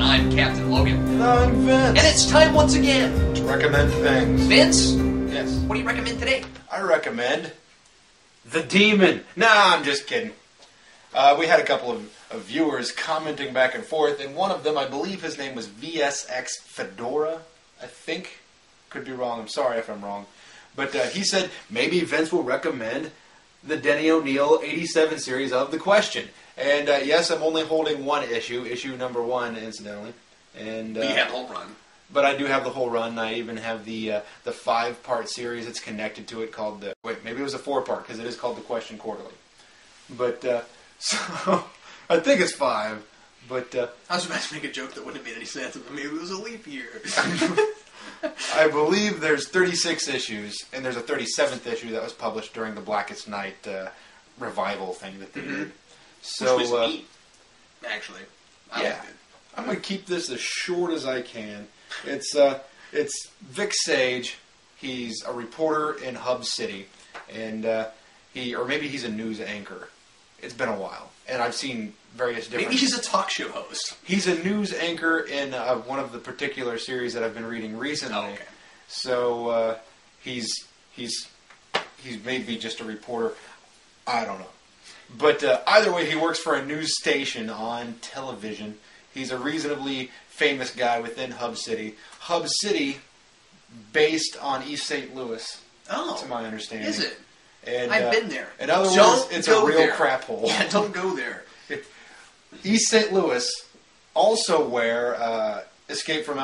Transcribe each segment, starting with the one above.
and I'm Captain Logan. And I'm Vince. And it's time once again to recommend things. Vince? Yes. What do you recommend today? I recommend The Demon. Nah, I'm just kidding. We had a couple of viewers commenting back and forth, and one of them, I believe his name was VSX Fedora, I think. Could be wrong. I'm sorry if I'm wrong. But he said maybe Vince will recommend the Denny O'Neil 87 series of The Question. And yes, I'm only holding one issue number 1, incidentally. And But you have the whole run. But I do have the whole run. I even have the 5-part series that's connected to it called the... Wait, maybe it was a 4-part, because it is called The Question Quarterly. But, so, I think it's 5, but... I was about to make a joke that wouldn't have made any sense, but maybe it was a leap year. I believe there's 36 issues, and there's a 37th issue that was published during the Blackest Night revival thing that they did. So, which was neat, actually. I liked it. I'm going to keep this as short as I can. It's Vic Sage. He's a reporter in Hub City, and or maybe he's a news anchor. It's been a while, and I've seen various different... Maybe he's a talk show host. He's a news anchor in one of the particular series that I've been reading recently. Oh, okay. So he's maybe just a reporter. I don't know. But either way, he works for a news station on television. He's a reasonably famous guy within Hub City. Hub City, based on East St. Louis, to my understanding. Is it? And, I've been there. In other words, it's a real crap hole. Yeah, don't go there. East St. Louis, also where Escape from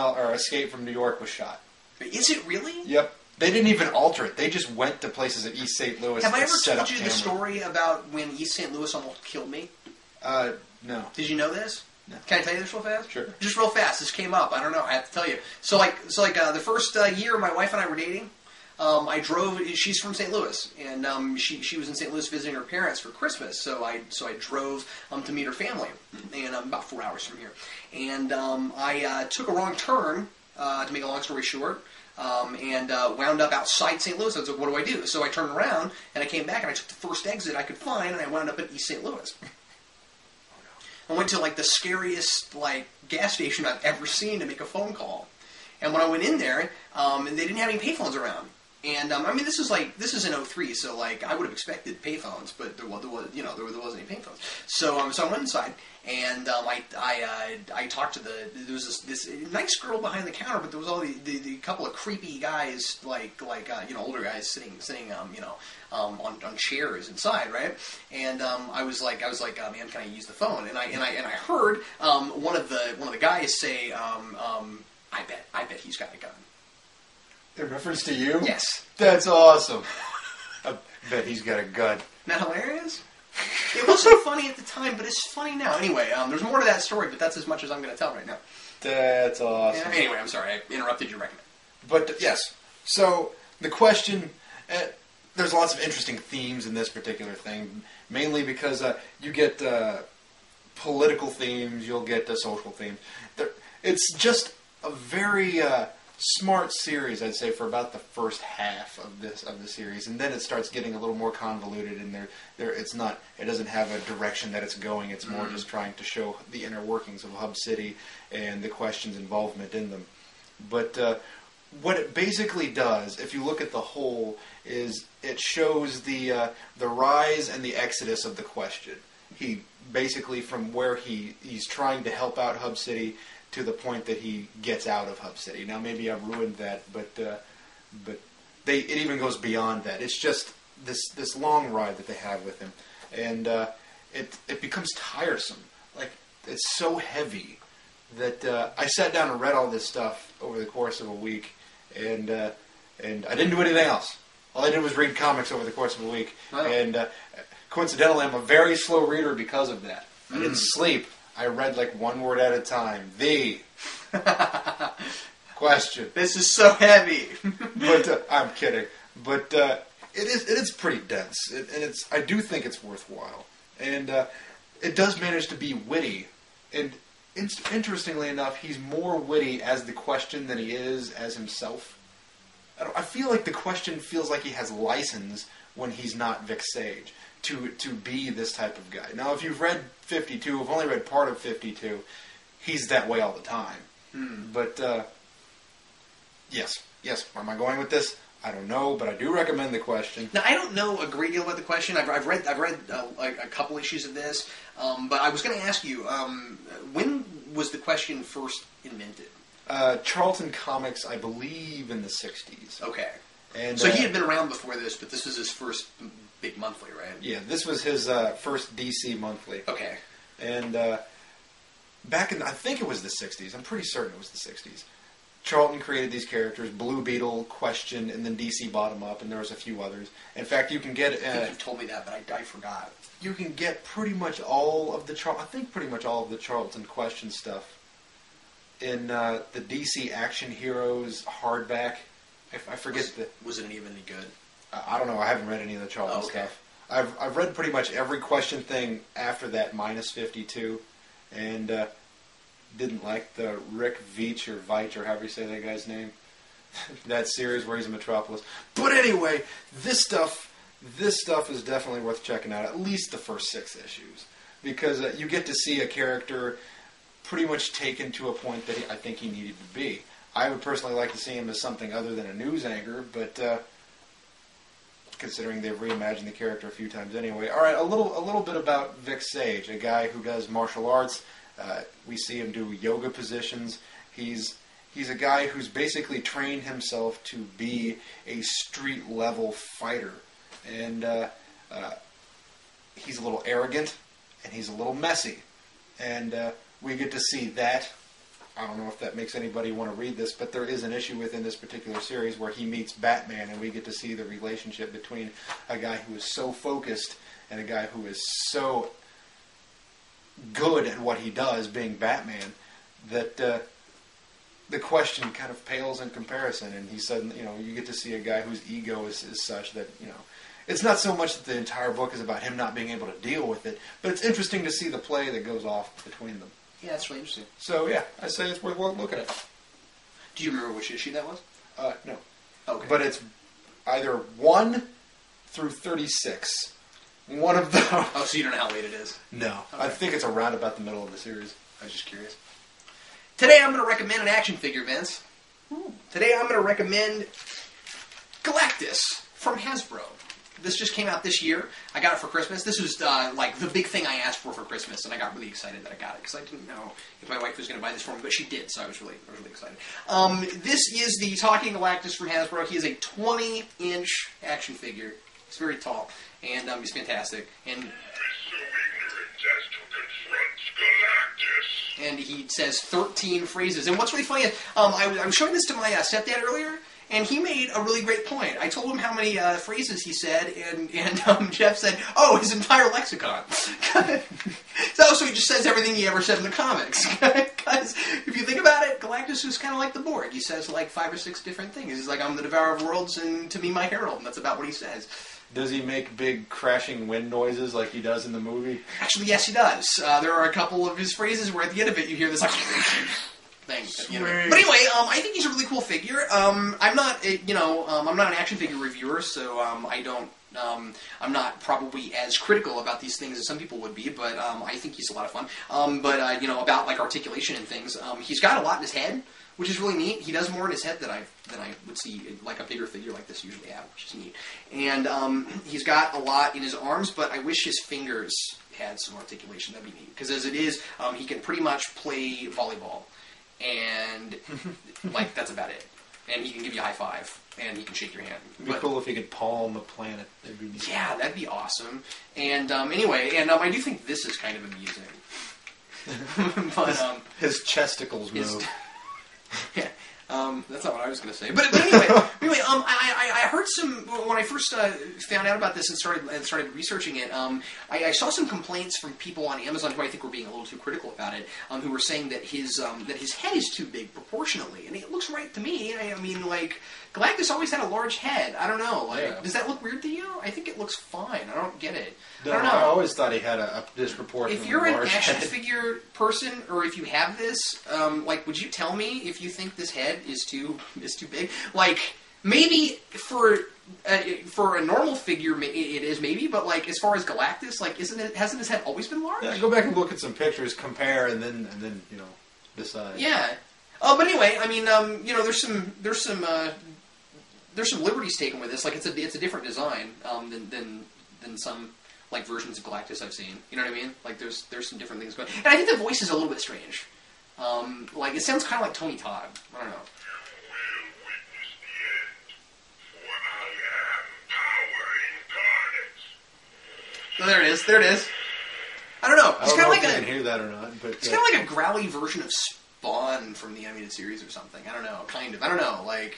New York was shot. Is it really? Yep. They didn't even alter it. They just went to places at East St. Louis. Have I ever told you the story about when East St. Louis almost killed me? No. Did you know this? No. Can I tell you this real fast? Sure. Just real fast. This came up. I don't know. I have to tell you. So the first year my wife and I were dating, I drove. She's from St. Louis, and she was in St. Louis visiting her parents for Christmas. So I drove to meet her family, and about 4 hours from here. And I took a wrong turn. To make a long story short. And wound up outside St. Louis. I was like, what do I do? So I turned around, and I came back, and I took the first exit I could find, and I wound up at East St. Louis. I went to, the scariest, gas station I've ever seen to make a phone call. And when I went in there, and they didn't have any payphones around. And, this is in 03, so, I would have expected payphones, but there wasn't any payphones. So I went inside, and I talked to there was this nice girl behind the counter, but there was all the couple of creepy guys, older guys sitting on chairs inside, right? And I was like, man, can I use the phone? And I heard one of the guys say, I bet he's got a gun. In reference to you? Yes. That's awesome. I bet he's got a gun. Isn't that hilarious? It wasn't funny at the time, but it's funny now. Anyway, there's more to that story, but that's as much as I'm going to tell right now. That's awesome. Anyway, I'm sorry. I interrupted your recommend. But, yes. So, the question... there's lots of interesting themes in this particular thing, mainly because you get political themes, you'll get social themes. It's just a very... smart series, I'd say, for about the first half of the series, and then it starts getting a little more convoluted. And it doesn't have a direction that it's going. It's more just trying to show the inner workings of Hub City and the Question's involvement in them. But what it basically does, if you look at the whole, is it shows the rise and the exodus of the Question. He basically, from where he's trying to help out Hub City to the point that he gets out of Hub City. Now, maybe I've ruined that, but it even goes beyond that. It's just this long ride that they have with him, and it becomes tiresome. It's so heavy that I sat down and read all this stuff over the course of a week, and I didn't do anything else. All I did was read comics over the course of a week, and coincidentally, I'm a very slow reader because of that. I didn't sleep. I read one word at a time. The Question. This is so heavy. But I'm kidding. But it is pretty dense, and I do think it's worthwhile, and it does manage to be witty. And interestingly enough, he's more witty as the Question than he is as himself. I feel like the Question feels like he has license when he's not Vic Sage to be this type of guy. Now, if you've read 52, I've only read part of 52, he's that way all the time. But yes, where am I going with this? I don't know, but I do recommend The Question. Now, I don't know a great deal about The Question. I've read a couple issues of this, but I was going to ask you, when was The Question first invented? Charlton Comics, I believe, in the 60s. Okay. And so he had been around before this, but this was his first big monthly, right? Yeah, this was his first DC monthly. Okay. And back in, I think it was the 60s. I'm pretty certain it was the 60s. Charlton created these characters, Blue Beetle, Question, and then DC bought them up, and there was a few others. In fact, you can get... I think you told me that, but I forgot. You can get pretty much all of the Charlton Question stuff in the DC Action Heroes hardback. I forget Was it even any good? I don't know. I haven't read any of the Charlton stuff. I've read pretty much every Question thing after that minus 52, and didn't like the Rick Veitch or however you say that guy's name. That series where he's in Metropolis. But anyway, this stuff is definitely worth checking out. At least the first 6 issues, because you get to see a character pretty much taken to a point that I think he needed to be. I would personally like to see him as something other than a news anchor, but considering they've reimagined the character a few times anyway. All right, a little bit about Vic Sage, a guy who does martial arts. We see him do yoga positions. He's a guy who's basically trained himself to be a street level fighter, and he's a little arrogant and he's a little messy, and we get to see that. I don't know if that makes anybody want to read this, but there is an issue within this particular series where he meets Batman, and we get to see the relationship between a guy who is so focused and a guy who is so good at what he does, being Batman, that The Question kind of pales in comparison. And he said, you get to see a guy whose ego is such that, it's not so much that the entire book is about him not being able to deal with it, but it's interesting to see the play that goes off between them. Yeah, that's really interesting. So, yeah, I say it's worth looking at. Do you remember which issue that was? No. Okay. But it's either 1 through 36. One of those. Oh, so you don't know how late it is? No. Okay. I think it's around about the middle of the series. I was just curious. Today I'm going to recommend an action figure, Vince. Today I'm going to recommend Galactus from Hasbro. This just came out this year. I got it for Christmas. This was like the big thing I asked for Christmas, and I got really excited that I got it because I didn't know if my wife was going to buy this for me, but she did, so I was really excited. This is the Talking Galactus from Hasbro. He is a 20-inch action figure. He's very tall, and he's fantastic. And he says 13 phrases. And what's really funny is I was showing this to my stepdad earlier, and he made a really great point. I told him how many phrases he said, and Jeff said, "Oh, his entire lexicon." So he just says everything he ever said in the comics. Because if you think about it, Galactus is kind of like the Borg. He says like 5 or 6 different things. He's like, "I'm the devourer of worlds, and to me, my herald." And that's about what he says. Does he make big crashing wind noises like he does in the movie? Actually, yes, he does. There are a couple of his phrases where at the end of it you hear this like thing. But anyway, I think he's a really cool figure. I'm not an action figure reviewer, so I'm not probably as critical about these things as some people would be. But I think he's a lot of fun. About like articulation and things, he's got a lot in his head, which is really neat. He does more in his head than I would see like a bigger figure like this usually have, which is neat. And he's got a lot in his arms, but I wish his fingers had some articulation. That'd be neat. Because as it is, he can pretty much play volleyball, and like that's about it. And he can give you a high five, and he can shake your hand. It'd be cool if he could palm a planet. That'd be neat. Yeah, that'd be awesome. And anyway, I do think this is kind of amusing. But his chesticles move. Yeah, that's not what I was going to say. But anyway, I heard some when I first found out about this and started researching it. I saw some complaints from people on Amazon who I think were being a little too critical about it, who were saying that his head is too big proportionally, and it looks right to me. I mean, like Galactus always had a large head. I don't know. Does that look weird to you? I think it looks fine. I don't get it. No, I don't know. I always thought he had a disproportionately large head. If you're an action figure person, or if you have this, would you tell me if you think this head is too big? Like, maybe for a normal figure, it is maybe, but like as far as Galactus, like hasn't his head always been large? Yeah, go back and look at some pictures, compare, and then decide. Yeah. But anyway, I mean, you know, there's some liberties taken with this. Like, it's a different design than some like versions of Galactus I've seen. You know what I mean? Like, there's some different things going. And I think the voice is a little bit strange. Like, it sounds kind of like Tony Todd. I don't know. Oh, there it is. There it is. I don't know. It's kind of like I can hear that or not. But it's kind of like a growly version of Spawn from the animated series or something. I don't know. Kind of. I don't know. Like,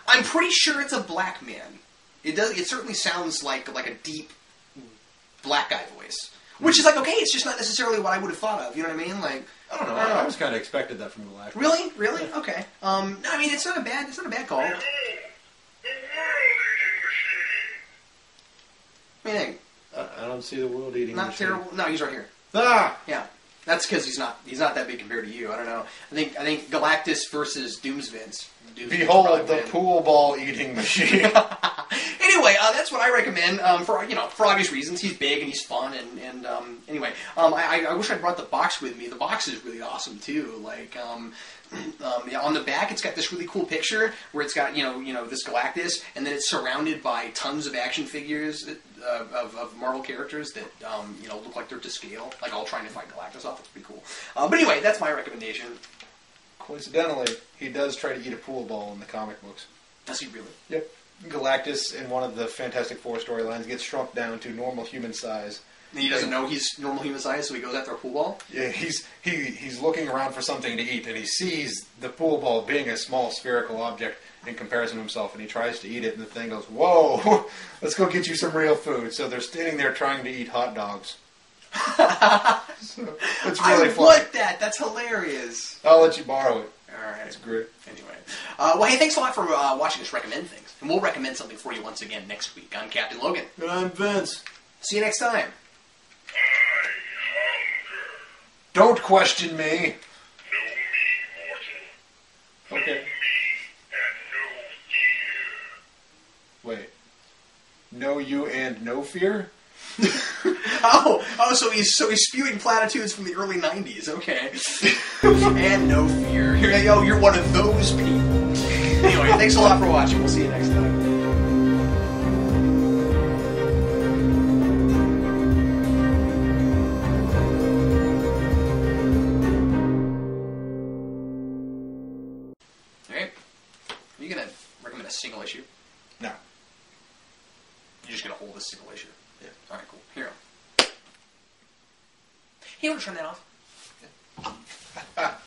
I'm pretty sure it's a black man. It does. It certainly sounds like a deep black guy voice, which is like okay. It's just not necessarily what I would have thought of. You know what I mean? Like, I don't know. I always kind of expected that from Galactus. Really? Really? Yeah. Okay. I mean, it's not a bad call. What do you think? I don't see the world eating. Not machine. terrible. No, he's right here. Ah! Yeah. That's because he's not that big compared to you. I don't know. I think Galactus versus Doomsvince. Behold the pool ball eating machine. Anyway, that's what I recommend for obvious reasons. He's big and he's fun and anyway, I wish I brought the box with me. The box is really awesome too. Like yeah, on the back it's got this really cool picture where it's got this Galactus and then it's surrounded by tons of action figures of Marvel characters that look like they're to scale, like all trying to fight Galactus off. It's pretty cool. But anyway, that's my recommendation. Coincidentally, he does try to eat a pool ball in the comic books. Does he really? Yep. Galactus, in one of the Fantastic Four storylines, gets shrunk down to normal human size. And he doesn't know he's normal human size, so he goes after a pool ball? Yeah, he's looking around for something to eat, and he sees the pool ball being a small spherical object in comparison to himself, and he tries to eat it, and the thing goes, whoa, let's go get you some real food. So they're standing there trying to eat hot dogs. So it's really funny. I want that. That's hilarious. I'll let you borrow it. All right. It's great. Anyway. Well, hey, thanks a lot for watching us recommend things. And we'll recommend something for you once again next week. I'm Captain Logan. And I'm Vince. See you next time. Don't question me. Okay. Wait. Know you and no fear? So he's spewing platitudes from the early '90s. Okay, and no fear. You're one of those people. Anyway, thanks a lot for watching. We'll see you next time. All right. Are you gonna recommend a single issue? No. You're just gonna hold this single issue. Yeah. All right. Cool. Here. You want to turn that off?